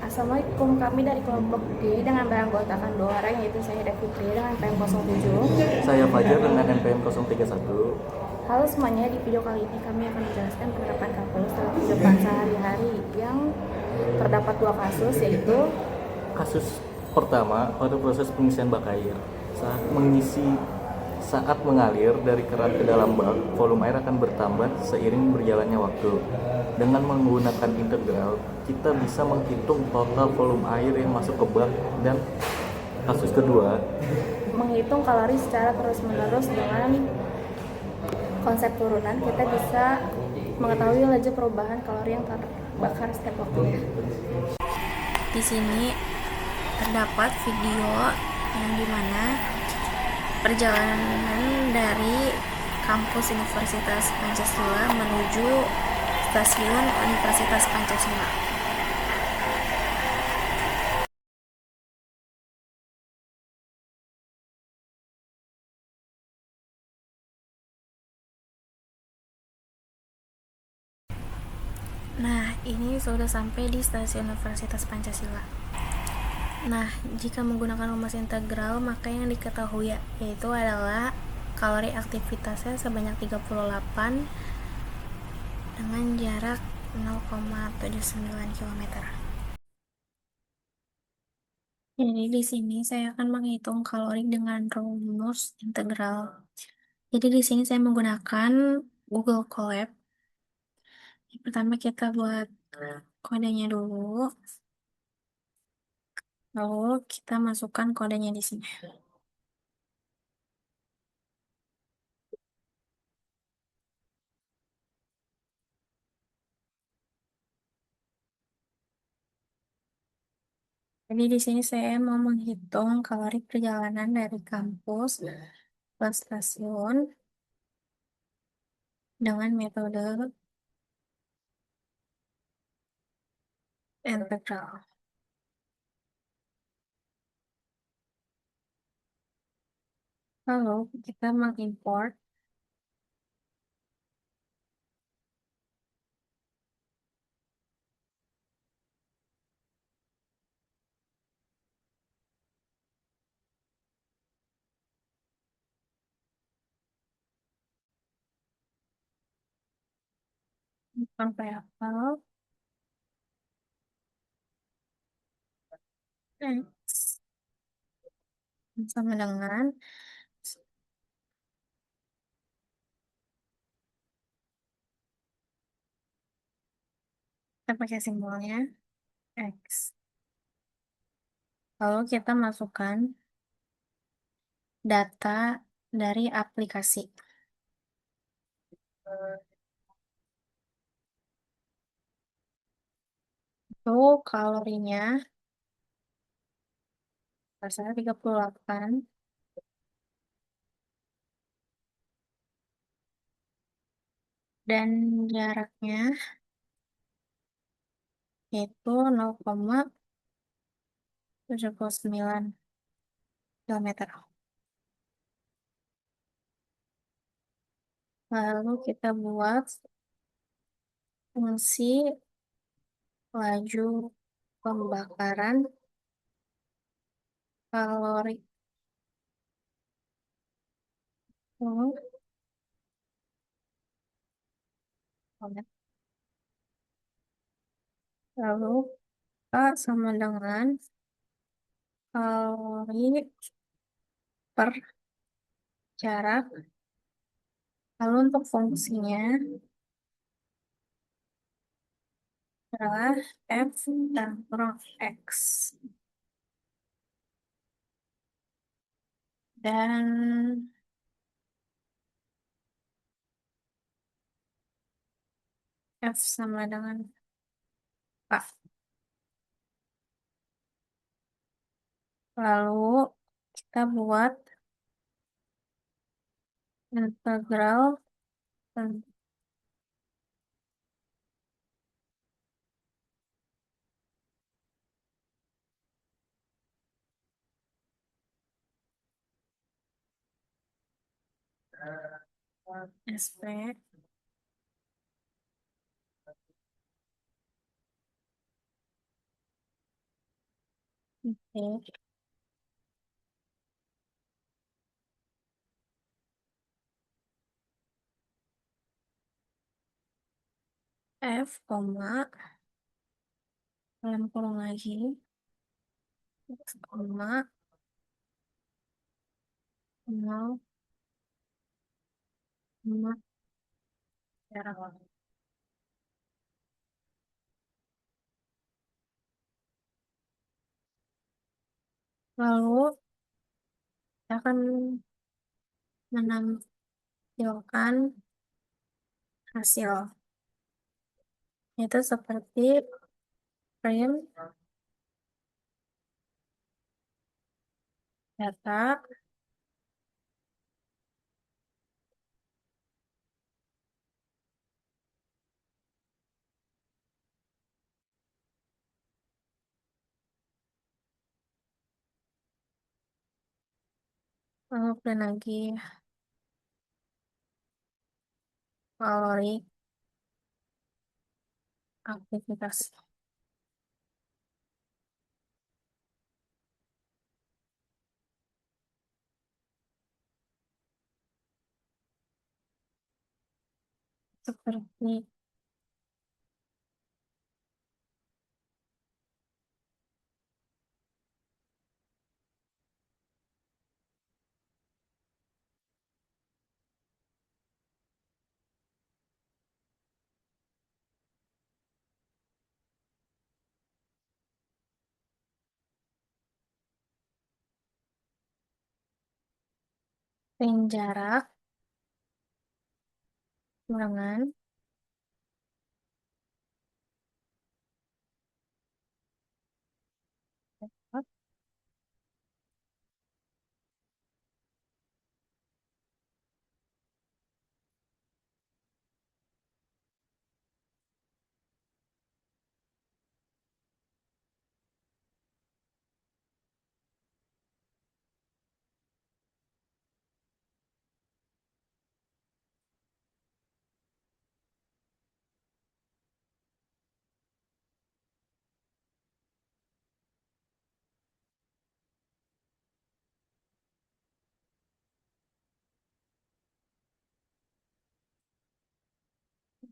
Assalamualaikum, kami dari kelompok D dengan beranggotakan 2 orang, yaitu saya Devi Fitri dengan NPM 07. Saya Fajar dengan NPM 031. Halo semuanya, di video kali ini kami akan menjelaskan penerapan kalkulus dalam kehidupan sehari-hari yang terdapat 2 kasus, yaitu Kasus pertama pada proses pengisian bak air. Saat mengalir dari keran ke dalam bak, volume air akan bertambah seiring berjalannya waktu. Dengan menggunakan integral, kita bisa menghitung total volume air yang masuk ke bak. Dan kasus kedua, menghitung kalori secara terus-menerus. Dengan konsep turunan, kita bisa mengetahui laju perubahan kalori yang terbakar setiap waktunya. Di sini terdapat video yang dimana perjalanan dari kampus Universitas Pancasila menuju stasiun Universitas Pancasila. Nah, ini sudah sampai di stasiun Universitas Pancasila. Nah, jika menggunakan rumus integral, maka yang diketahui yaitu adalah kalori aktivitasnya sebanyak 38 dengan jarak 0,79 km. Jadi di sini saya akan menghitung kalori dengan rumus integral. Jadi di sini saya menggunakan Google Colab. Pertama kita buat kodenya dulu, lalu kita masukkan kodenya di sini. Jadi di sini saya mau menghitung kalori perjalanan dari kampus ke stasiun dengan metode integral. Lalu kita mengimport variabel X sama dengan kita pakai simbolnya X. Lalu kita masukkan data dari aplikasi. Itu kalorinya rasanya 38 dan jaraknya yaitu 0,79 km. Lalu kita buat fungsi laju pembakaran kalori. Lalu A sama dengan kalori per jarak. Lalu untuk fungsinya adalah F dan kurang X. Dan F sama dengan A. Lalu kita buat integral SP Oke. F, koma, dalam kurung lagi, X, koma, 0, koma, jarak. Lalu, kita akan menampilkan hasil. Itu seperti print data, lalu print lagi kalori aktivitas. Seperti print jarak, ulangan,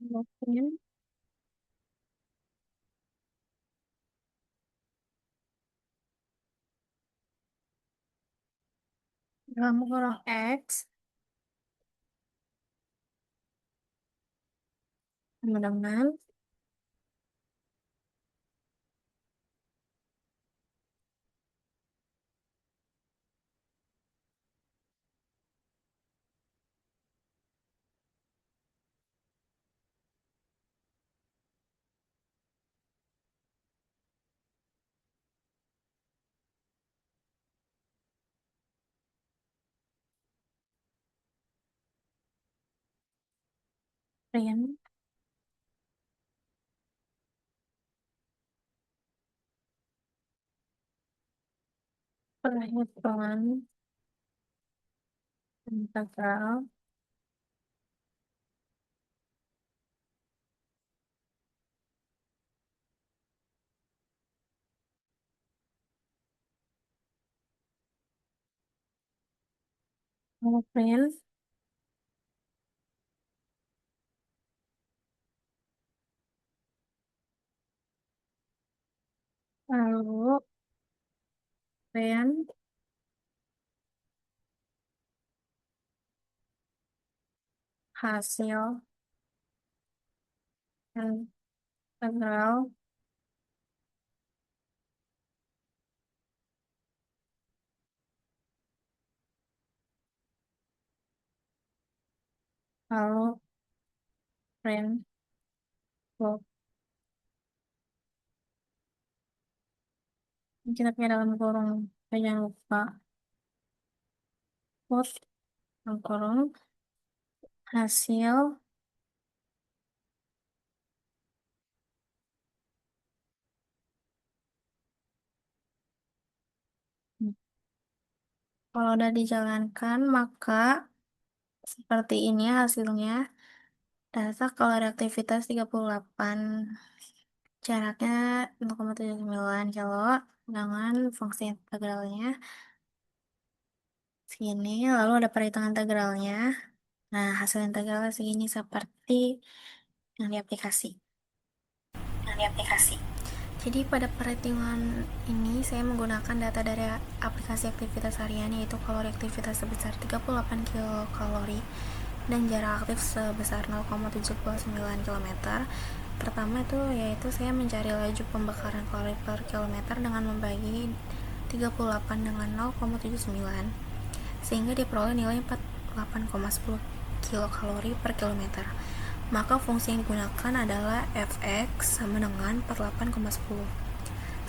lalu print dalam kurung X, sama dengan print perhitungan integral lalu print lalu print hasil integral lalu print log. Kita pakai dalam kurung, jangan lupa put dalam kurung hasil. Kalau udah dijalankan, maka seperti ini hasilnya. Data kalori aktivitas 38 Jaraknya 0,79 kilo dengan fungsi integralnya segini, lalu ada perhitungan integralnya. Nah, hasil integralnya segini seperti yang di aplikasi. Jadi pada perhitungan ini saya menggunakan data dari aplikasi aktivitas harian, yaitu kalori aktivitas sebesar 38 kilokalori dan jarak aktif sebesar 0,79 km. Pertama itu yaitu saya mencari laju pembakaran kalori per kilometer dengan membagi 38 dengan 0,79 sehingga diperoleh nilai 48,10 kilokalori per kilometer. Maka fungsi yang digunakan adalah fx sama dengan 48,10.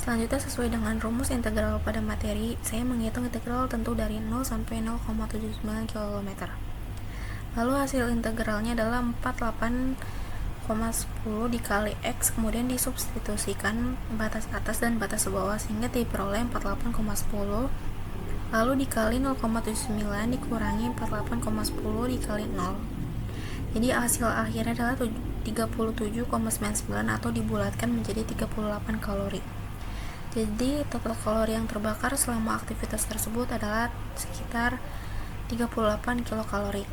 Selanjutnya, sesuai dengan rumus integral pada materi, saya menghitung integral tentu dari 0 sampai 0,79 km. Lalu hasil integralnya adalah 48,10 dikali x, kemudian disubstitusikan batas atas dan batas bawah sehingga diperoleh 48,10, lalu dikali 0,79 dikurangi 48,10 dikali 0. Jadi hasil akhirnya adalah 37,99 atau dibulatkan menjadi 38 kalori. Jadi total kalori yang terbakar selama aktivitas tersebut adalah sekitar 38 kilokalori.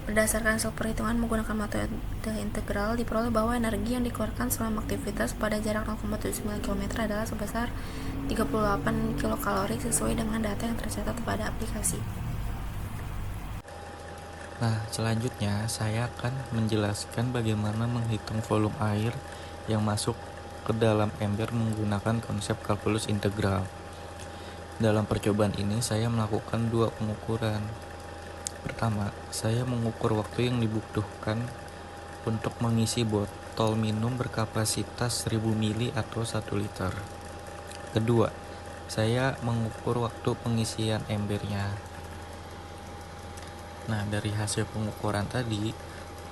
Berdasarkan hasil perhitungan menggunakan metode integral, diperoleh bahwa energi yang dikeluarkan selama aktivitas pada jarak 0,79 km adalah sebesar 38 kilokalori sesuai dengan data yang tercatat pada aplikasi. Nah, selanjutnya saya akan menjelaskan bagaimana menghitung volume air yang masuk ke dalam ember menggunakan konsep kalkulus integral. Dalam percobaan ini saya melakukan dua pengukuran. Pertama, saya mengukur waktu yang dibutuhkan untuk mengisi botol minum berkapasitas 1000 ml atau 1 liter. Kedua, saya mengukur waktu pengisian embernya. Nah, dari hasil pengukuran tadi,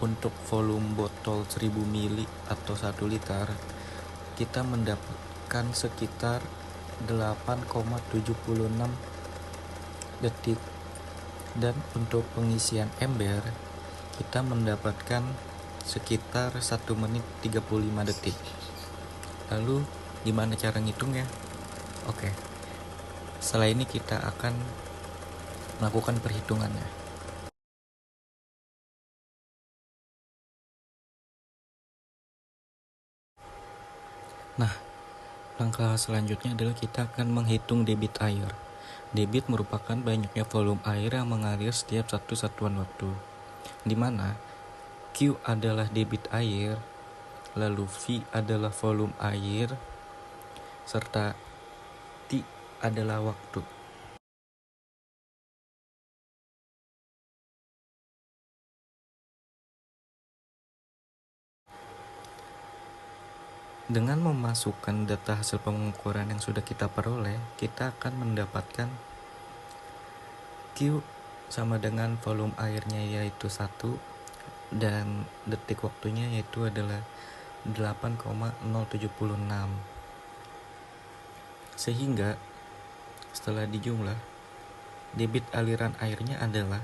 untuk volume botol 1000 ml atau 1 liter, kita mendapatkan sekitar 8,76 detik. Dan untuk pengisian ember, kita mendapatkan sekitar 1 menit 35 detik. Lalu, gimana cara ngitungnya? Oke, setelah ini kita akan melakukan perhitungannya. Nah, langkah selanjutnya adalah kita akan menghitung debit air. Debit merupakan banyaknya volume air yang mengalir setiap satu satuan waktu, di mana Q adalah debit air, lalu V adalah volume air, serta T adalah waktu. Dengan memasukkan data hasil pengukuran yang sudah kita peroleh, kita akan mendapatkan Q sama dengan volume airnya yaitu 1 dan detik waktunya yaitu adalah 8,076. Sehingga setelah dijumlah, debit aliran airnya adalah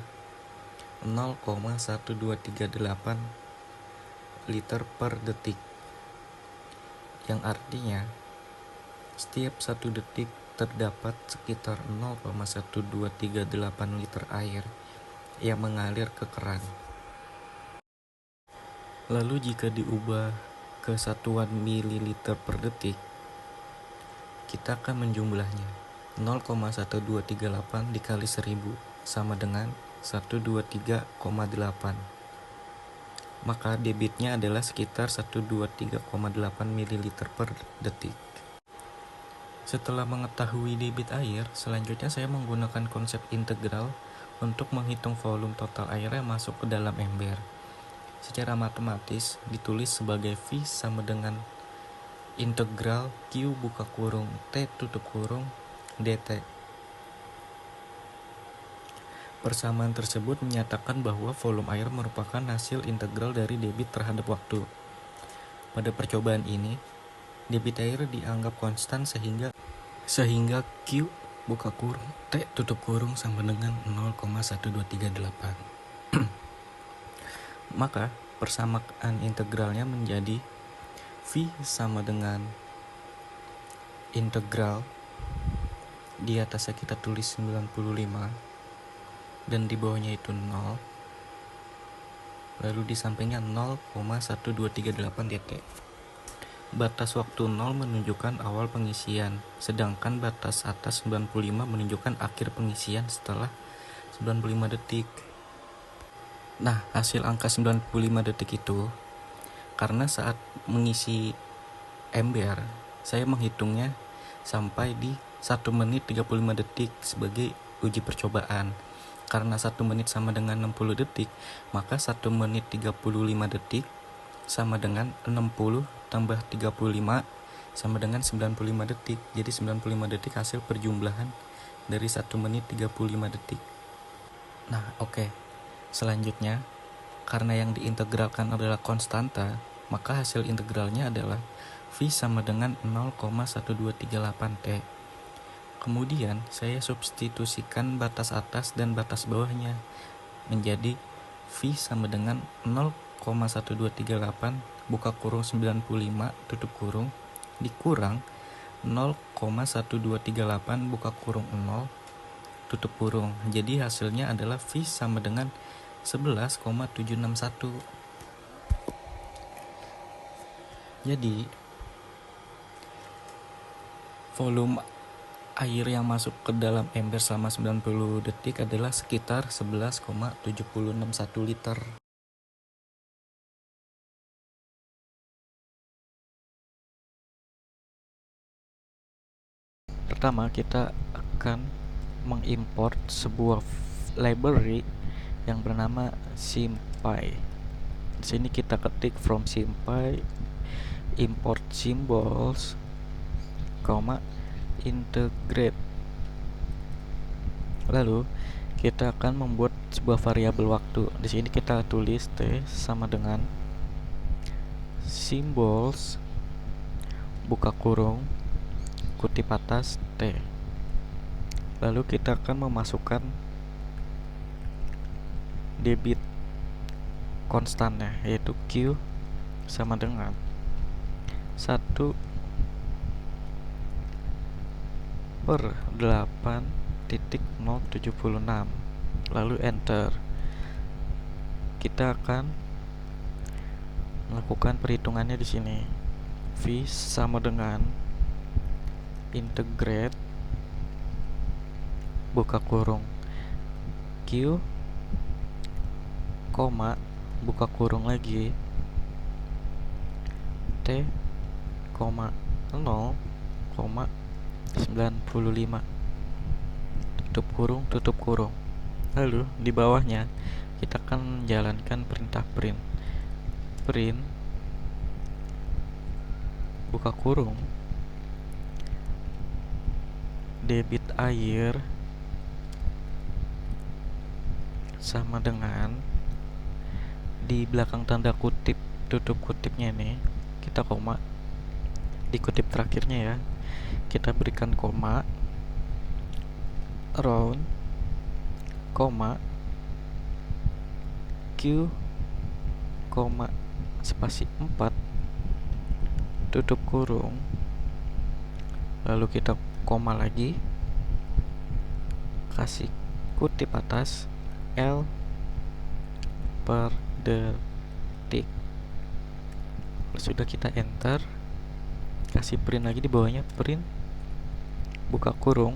0,1238 liter per detik. Yang artinya setiap 1 detik terdapat sekitar 0,1238 liter air yang mengalir ke keran. Lalu jika diubah ke satuan mililiter per detik, kita akan menjumlahnya. 0,1238 dikali 1000 sama dengan 123,8. Maka debitnya adalah sekitar 123,8 ml per detik. Setelah mengetahui debit air, selanjutnya saya menggunakan konsep integral untuk menghitung volume total air yang masuk ke dalam ember. Secara matematis ditulis sebagai V sama dengan integral Q buka kurung T tutup kurung dt. Persamaan tersebut menyatakan bahwa volume air merupakan hasil integral dari debit terhadap waktu. Pada percobaan ini, debit air dianggap konstan sehingga Q buka kurung T tutup kurung sama dengan 0,1238. Maka persamaan integralnya menjadi V sama dengan integral, di atasnya kita tulis 95 dan di bawahnya itu 0, lalu di sampingnya 0,1238 titik. Batas waktu 0 menunjukkan awal pengisian, sedangkan batas atas 95 menunjukkan akhir pengisian setelah 95 detik. Nah, hasil angka 95 detik itu karena saat mengisi ember saya menghitungnya sampai di 1 menit 35 detik sebagai uji percobaan. Karena 1 menit sama dengan 60 detik, maka 1 menit 35 detik sama dengan 60 tambah 35 sama dengan 95 detik. Jadi 95 detik hasil perjumlahan dari 1 menit 35 detik. Nah, oke. Selanjutnya, karena yang diintegralkan adalah konstanta, maka hasil integralnya adalah V sama dengan 0,1238T. Kemudian saya substitusikan batas atas dan batas bawahnya menjadi V sama dengan 0,1238 buka kurung 95 tutup kurung dikurang 0,1238 buka kurung 0 tutup kurung. Jadi hasilnya adalah V sama dengan 11,761. Jadi volume air yang masuk ke dalam ember selama 90 detik adalah sekitar 11,761 liter. Pertama, kita akan mengimport sebuah library yang bernama SymPy. Di sini kita ketik from SymPy import symbols, integrate. Lalu kita akan membuat sebuah variabel waktu. Di sini kita tulis T sama dengan symbols buka kurung kutip atas T. Lalu kita akan memasukkan debit konstannya, yaitu Q sama dengan 1/8.076. Lalu enter. Kita akan melakukan perhitungannya di sini. V sama dengan integrate buka kurung Q, koma buka kurung lagi T, 0,95 tutup kurung. Lalu di bawahnya kita akan menjalankan perintah print buka kurung debit air sama dengan, di belakang tanda kutip tutup kutipnya ini kita koma, di kutip terakhirnya ya kita berikan koma, round, koma, Q, koma, spasi 4 tutup kurung, lalu kita koma lagi, kasih kutip atas L per detik. Sudah kita enter, kasih print lagi di bawahnya, print buka kurung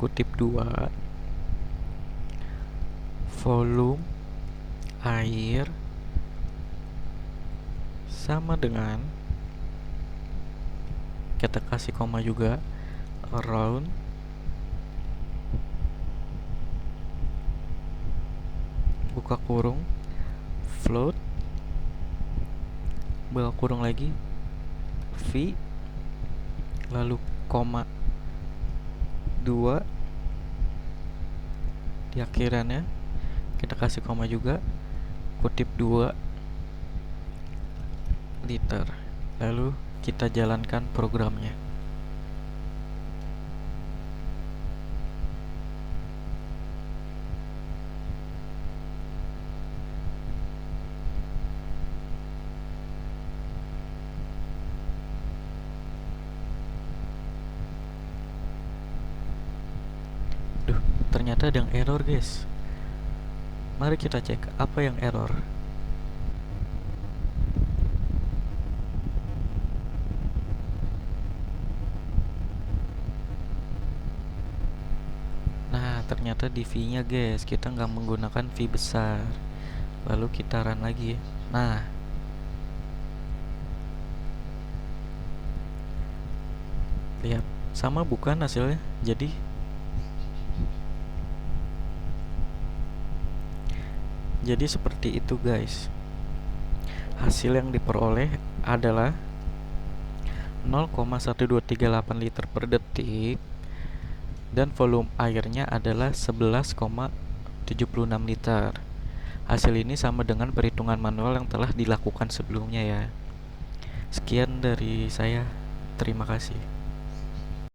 kutip 2 volume air sama dengan, kita kasih koma juga, around buka kurung float buka kurung lagi V, lalu koma 2 di akhirannya kita kasih koma juga, kutip 2 liter. Lalu kita jalankan programnya. ternyata ada yang error guys. Mari kita cek apa yang error. Nah, ternyata di V nya guys, kita nggak menggunakan V besar. Lalu kita run lagi. Nah, lihat, sama bukan hasilnya? Jadi seperti itu guys. Hasil yang diperoleh adalah 0,1238 liter per detik dan volume airnya adalah 11,76 liter. Hasil ini sama dengan perhitungan manual yang telah dilakukan sebelumnya ya. Sekian dari saya. Terima kasih.